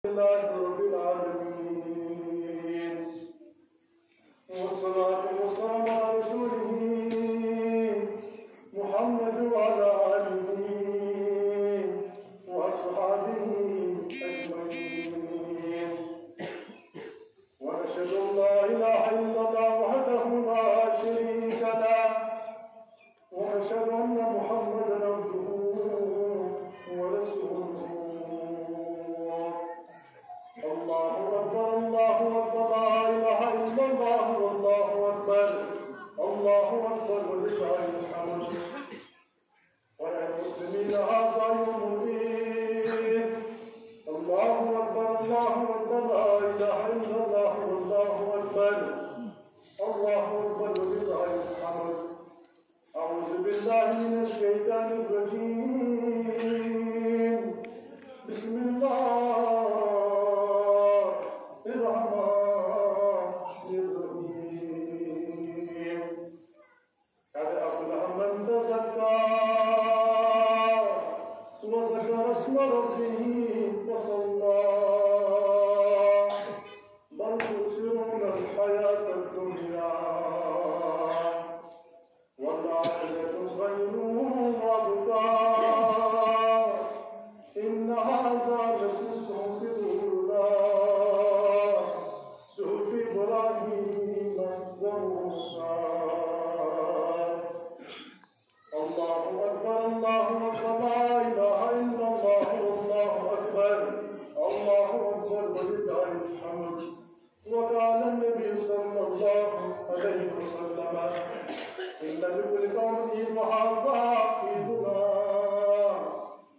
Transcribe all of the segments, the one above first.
لله رب العالمين والصلاة والسلام على رسوله محمد وعلى آله وأصحابه أجمعين ونشهد أن لا إله إلا الله وحده لا شريك له ونشهد أن محمدا عبده ورسوله الله أكبر الله أكبر لا إله إلا الله والله أكبر الله أكبر ولله الحمد ويا المسلمين هذا يوم الدين الله أكبر لا إله إلا الله والله أكبر الله أكبر ولله الحمد أعوذ بالله من الشيطان الرجيم بسم الله قد أفلح من تزكى وذكر اسم ربه وصلى بل تؤثرون الحياة الدنيا والآخرة خير وأبقى إن هذا لفي الصحف الأولى صحف إبراهيم وموسى الله أكبر الله أكبر لا إله إلا الله والله أكبر الله أكبر ولله الحمد وقال النبي صلى الله عليه وسلم إن لكل قوم عيد وهذا عيدنا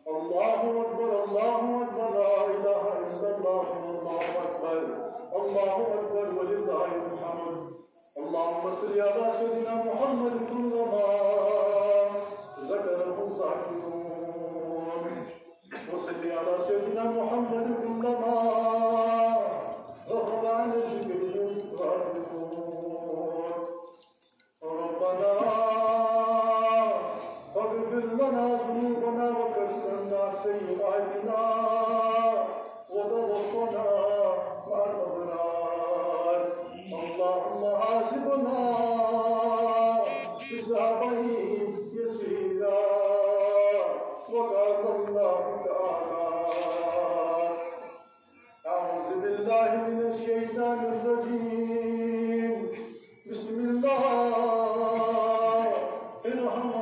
الله أكبر الله أكبر لا إله إلا الله والله أكبر الله أكبر ولله الحمد اللهم صل على سيدنا محمد كلما ذكره الذاكرون وصل على سيدنا محمد كلما غفل عن ذكره الغافلون ربنا فاغفر لنا ذنوبنا وكفر عنا سيئاتنا وتوفنا مع الأبرار اللهم حاسبنا حسابا يسيرا وقال الله تعالى أعوذ بالله من الشيطان الرجيم بسم الله الرحمن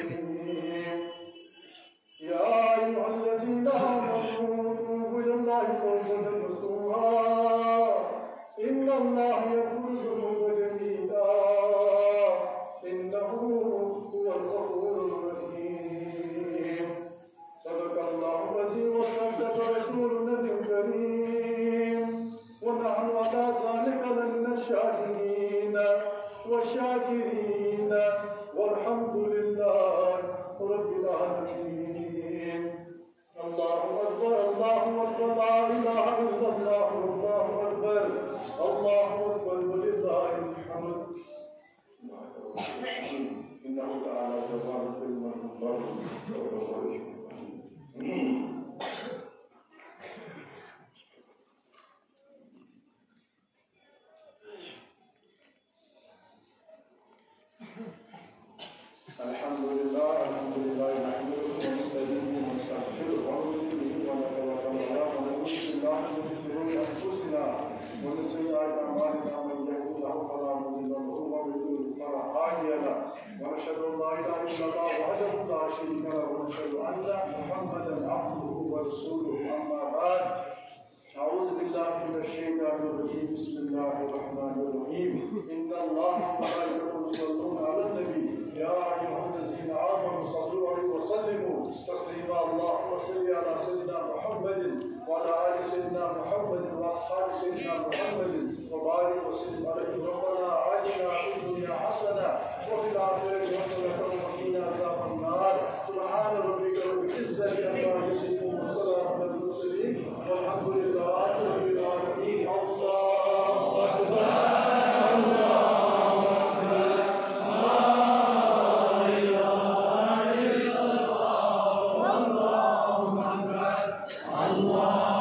الرحيم يا أيها الذين آمنوا توبوا إلى الله توبة نصوحا إن الله يغفر الذنوب جميعا إنه هو الغفور الرحيم صدق الله العظيم وصدق رسولنا الكريم ونحن على ذلك لمن الشاهدين والشاكرين والحمد لله رب العالمين الله أكبر الله أكبر لا إله إلا الله والله أكبر الله أكبر ولله الحمد إنه تعالى جواد كلمة الله الحمد لله نحمده ونستعينه ونستغفره ونؤمن به ونتوكل عليه ونعوذ بالله من شرور انفسنا ومن سيئات اعمالنا من يهده الله فلا مضل له ومن يضلل فلا هادي له ونشهد ان لا اله الا الله وحده لا شريك له ونشهد ان محمدا عبده ورسوله اما بعد أعوذ بالله من الشيطان الرجيم بسم الله الرحمن الرحيم إن الله وملائكته يصلون على النبي يا أيها الذين آمنوا صلوا عليه وسلموا تسليما اللهم صل على سيدنا محمد وعلى آل سيدنا محمد وأصحاب سيدنا محمد وبارك وسلم عليه ربنا آتنا في الدنيا حسنة وفي الآخرة حسنة وقنا عذاب النار سبحان ربك رب العزة عما يصفون والسلام على المرسلين والحمد لله رب العالمين الله أكبر الله أكبر لا إله إلا الله والله أكبر الله